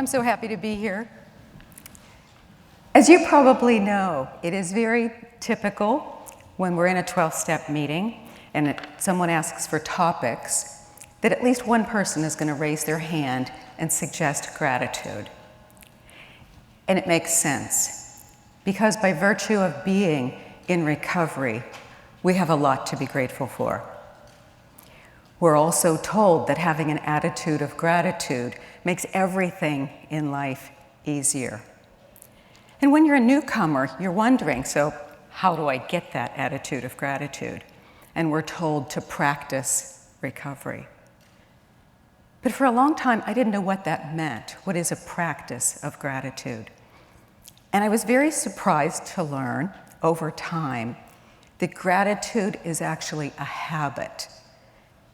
I'm so happy to be here. As you probably know, it is very typical when we're in a 12-step meeting and someone asks for topics that at least one person is going to raise their hand and suggest gratitude. And it makes sense, because by virtue of being in recovery, we have a lot to be grateful for. We're also told that having an attitude of gratitude makes everything in life easier. And when you're a newcomer, you're wondering, so how do I get that attitude of gratitude? And we're told to practice recovery. But for a long time, I didn't know what that meant. What is a practice of gratitude? And I was very surprised to learn over time that gratitude is actually a habit.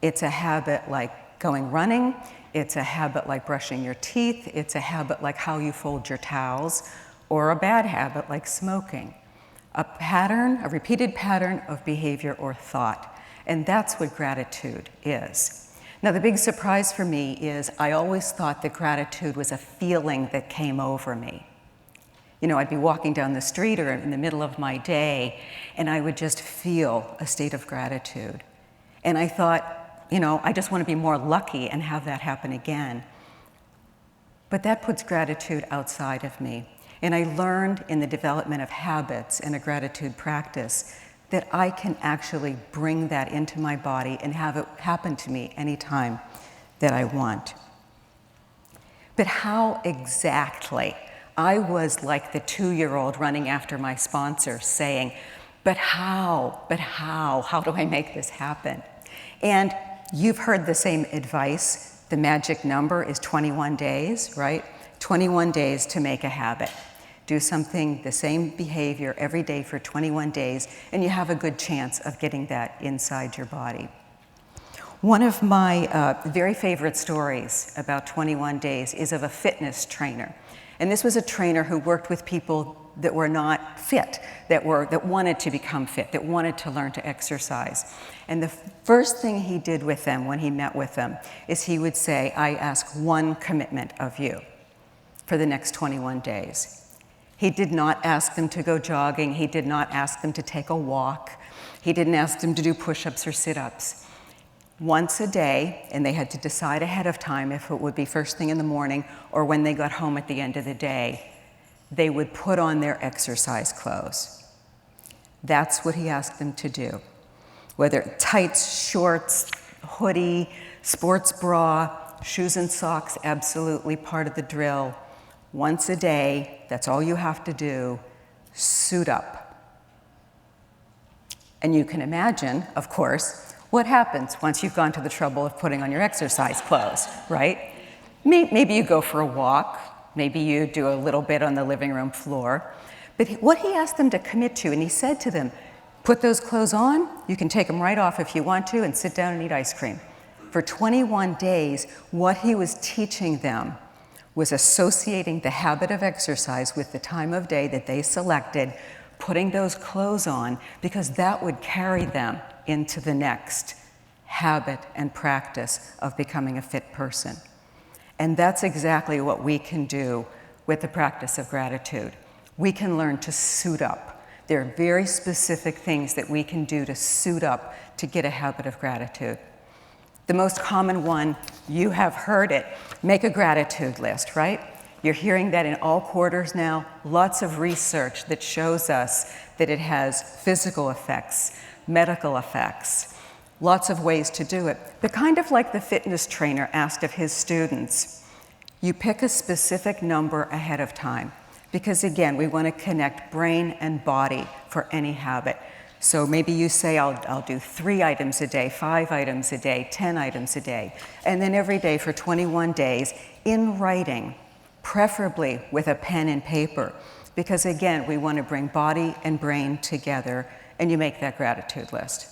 It's a habit like going running. It's a habit like brushing your teeth. It's a habit like how you fold your towels, or a bad habit like smoking. A pattern, a repeated pattern of behavior or thought. And that's what gratitude is. Now, the big surprise for me is I always thought that gratitude was a feeling that came over me. You know, I'd be walking down the street or in the middle of my day, and I would just feel a state of gratitude. And I thought, you know, I just want to be more lucky and have that happen again. But that puts gratitude outside of me. And I learned in the development of habits and a gratitude practice that I can actually bring that into my body and have it happen to me anytime that I want. But how exactly? I was like the 2-year-old running after my sponsor saying, but how do I make this happen? And you've heard the same advice. The magic number is 21 days, right? 21 days to make a habit. Do something, the same behavior every day for 21 days, and you have a good chance of getting that inside your body. One of my very favorite stories about 21 days is of a fitness trainer. And this was a trainer who worked with people that were not fit, that wanted to become fit, that wanted to learn to exercise. And the first thing he did with them when he met with them is he would say, I ask one commitment of you for the next 21 days. He did not ask them to go jogging. He did not ask them to take a walk. He didn't ask them to do push-ups or sit-ups. Once a day, and they had to decide ahead of time if it would be first thing in the morning or when they got home at the end of the day, they would put on their exercise clothes. That's what he asked them to do. Whether tights, shorts, hoodie, sports bra, shoes and socks, absolutely part of the drill. Once a day, that's all you have to do, suit up. And you can imagine, of course, what happens once you've gone to the trouble of putting on your exercise clothes, right? Maybe you go for a walk, maybe you do a little bit on the living room floor. But what he asked them to commit to, and he said to them, put those clothes on, you can take them right off if you want to, and sit down and eat ice cream. For 21 days, what he was teaching them was associating the habit of exercise with the time of day that they selected, putting those clothes on, because that would carry them into the next habit and practice of becoming a fit person. And that's exactly what we can do with the practice of gratitude. We can learn to suit up. There are very specific things that we can do to suit up to get a habit of gratitude. The most common one, you have heard it, make a gratitude list, right? You're hearing that in all quarters now. Lots of research that shows us that it has physical effects, medical effects, lots of ways to do it. But kind of like the fitness trainer asked of his students, you pick a specific number ahead of time. Because again, we want to connect brain and body for any habit. So maybe you say, I'll do 3 items a day, 5 items a day, 10 items a day. And then every day for 21 days in writing, preferably with a pen and paper. Because again, we want to bring body and brain together, and you make that gratitude list.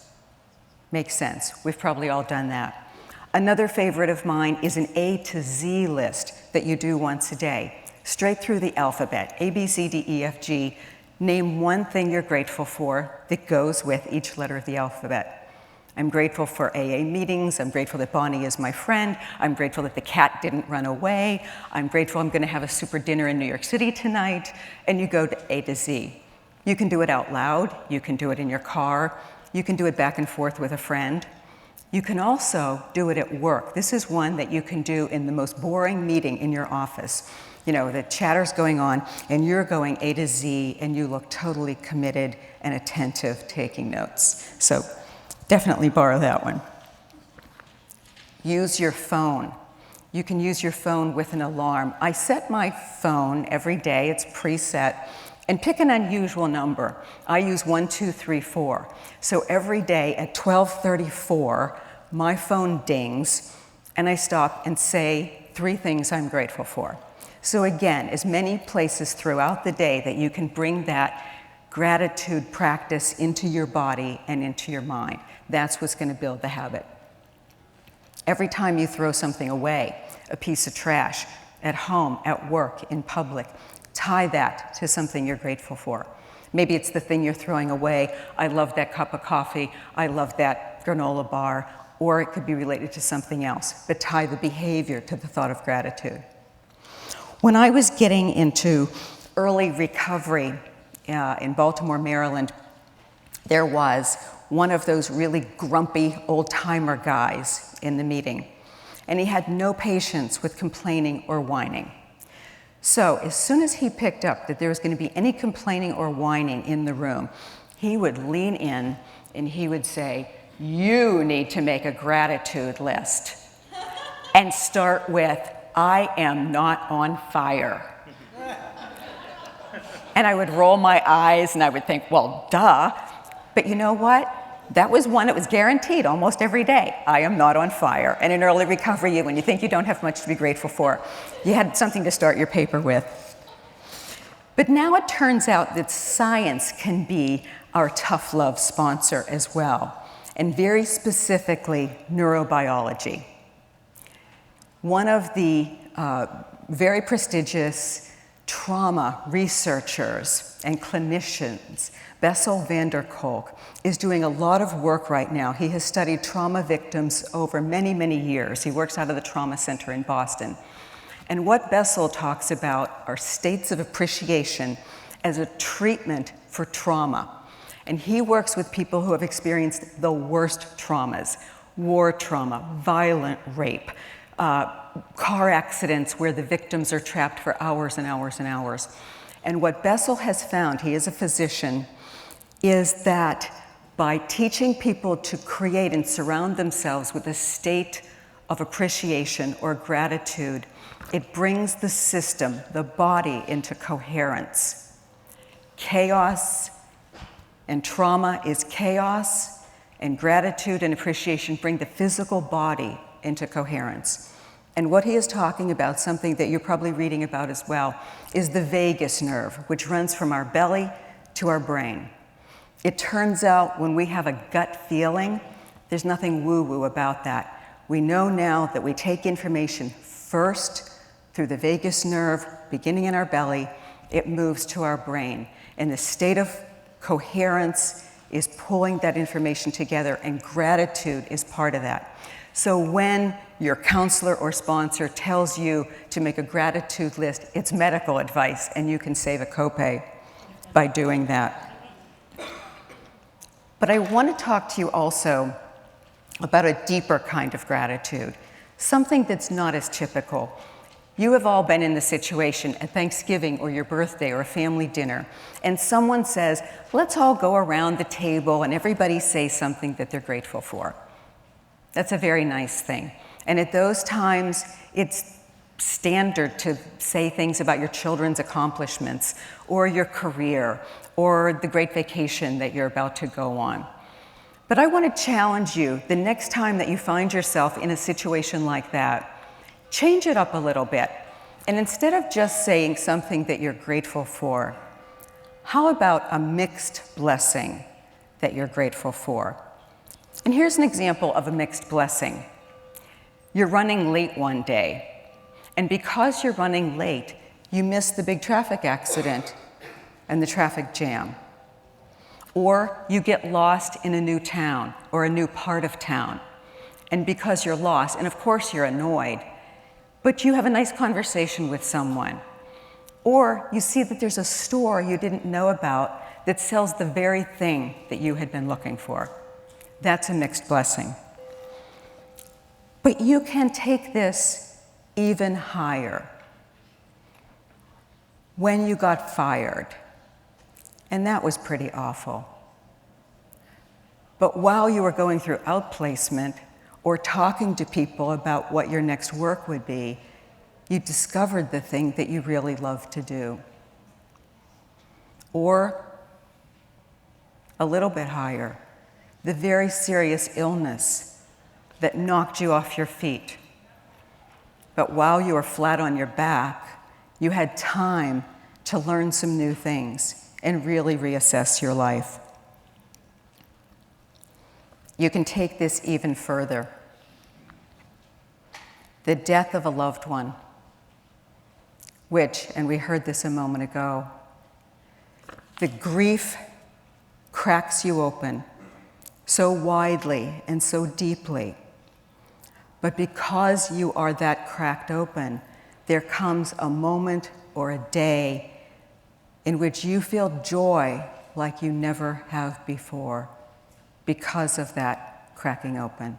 Makes sense. We've probably all done that. Another favorite of mine is an A to Z list that you do once a day, straight through the alphabet, A, B, C, D, E, F, G. Name one thing you're grateful for that goes with each letter of the alphabet. I'm grateful for AA meetings. I'm grateful that Bonnie is my friend. I'm grateful that the cat didn't run away. I'm grateful I'm going to have a super dinner in New York City tonight. And you go to A to Z. You can do it out loud. You can do it in your car. You can do it back and forth with a friend. You can also do it at work. This is one that you can do in the most boring meeting in your office. You know, the chatter's going on, and you're going A to Z, and you look totally committed and attentive, taking notes. So definitely borrow that one. Use your phone. You can use your phone with an alarm. I set my phone every day, it's preset, and pick an unusual number. I use 1, 2, 3, 4. So every day at 12:34, my phone dings, and I stop and say 3 things I'm grateful for. So again, as many places throughout the day that you can bring that gratitude practice into your body and into your mind. That's what's going to build the habit. Every time you throw something away, a piece of trash, at home, at work, in public, tie that to something you're grateful for. Maybe it's the thing you're throwing away. I love that cup of coffee. I love that granola bar. Or it could be related to something else, but tie the behavior to the thought of gratitude. When I was getting into early recovery in Baltimore, Maryland, there was one of those really grumpy old-timer guys in the meeting, and he had no patience with complaining or whining. So as soon as he picked up that there was going to be any complaining or whining in the room, he would lean in and he would say, "You need to make a gratitude list," and start with, "I am not on fire." And I would roll my eyes and I would think, well, duh. But you know what? That was one that was guaranteed almost every day. I am not on fire. And in early recovery, when you think you don't have much to be grateful for, you had something to start your paper with. But now it turns out that science can be our tough love sponsor as well, and very specifically neurobiology. One of the very prestigious trauma researchers and clinicians, Bessel van der Kolk, is doing a lot of work right now. He has studied trauma victims over many, many years. He works out of the Trauma Center in Boston. And what Bessel talks about are states of appreciation as a treatment for trauma. And he works with people who have experienced the worst traumas: war trauma, violent rape, car accidents where the victims are trapped for hours and hours and hours. And what Bessel has found, he is a physician, is that by teaching people to create and surround themselves with a state of appreciation or gratitude, it brings the system, the body, into coherence. Chaos and trauma is chaos, and gratitude and appreciation bring the physical body into coherence. And what he is talking about, something that you're probably reading about as well, is the vagus nerve, which runs from our belly to our brain. It turns out when we have a gut feeling, there's nothing woo-woo about that. We know now that we take information first through the vagus nerve, beginning in our belly, it moves to our brain. And the state of coherence is pulling that information together, and gratitude is part of that. So when your counselor or sponsor tells you to make a gratitude list, it's medical advice, and you can save a copay by doing that. But I want to talk to you also about a deeper kind of gratitude, something that's not as typical. You have all been in the situation at Thanksgiving or your birthday or a family dinner, and someone says, let's all go around the table and everybody say something that they're grateful for. That's a very nice thing. And at those times, it's standard to say things about your children's accomplishments or your career or the great vacation that you're about to go on. But I want to challenge you, the next time that you find yourself in a situation like that, change it up a little bit. And instead of just saying something that you're grateful for, how about a mixed blessing that you're grateful for? And here's an example of a mixed blessing. You're running late one day, and because you're running late, you miss the big traffic accident and the traffic jam. Or you get lost in a new town or a new part of town. And because you're lost, and of course you're annoyed, but you have a nice conversation with someone. Or you see that there's a store you didn't know about that sells the very thing that you had been looking for. That's a mixed blessing. But you can take this even higher. When you got fired, and that was pretty awful. But while you were going through outplacement or talking to people about what your next work would be, you discovered the thing that you really love to do. Or a little bit higher, the very serious illness that knocked you off your feet. But while you were flat on your back, you had time to learn some new things and really reassess your life. You can take this even further. The death of a loved one, which, and we heard this a moment ago, the grief cracks you open so widely and so deeply. But because you are that cracked open, there comes a moment or a day in which you feel joy like you never have before because of that cracking open.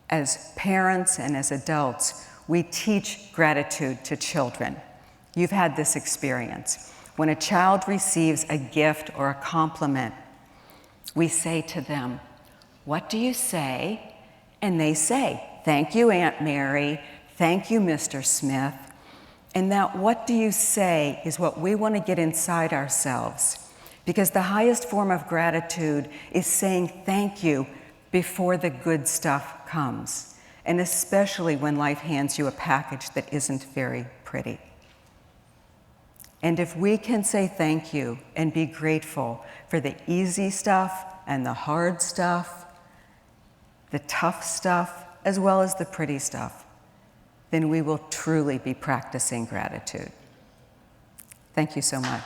As parents and as adults, we teach gratitude to children. You've had this experience. When a child receives a gift or a compliment, we say to them, "What do you say?" And they say, "Thank you, Aunt Mary. Thank you, Mr. Smith." And that "what do you say" is what we want to get inside ourselves. Because the highest form of gratitude is saying thank you before the good stuff comes. And especially when life hands you a package that isn't very pretty. And if we can say thank you and be grateful for the easy stuff and the hard stuff, the tough stuff, as well as the pretty stuff, then we will truly be practicing gratitude. Thank you so much.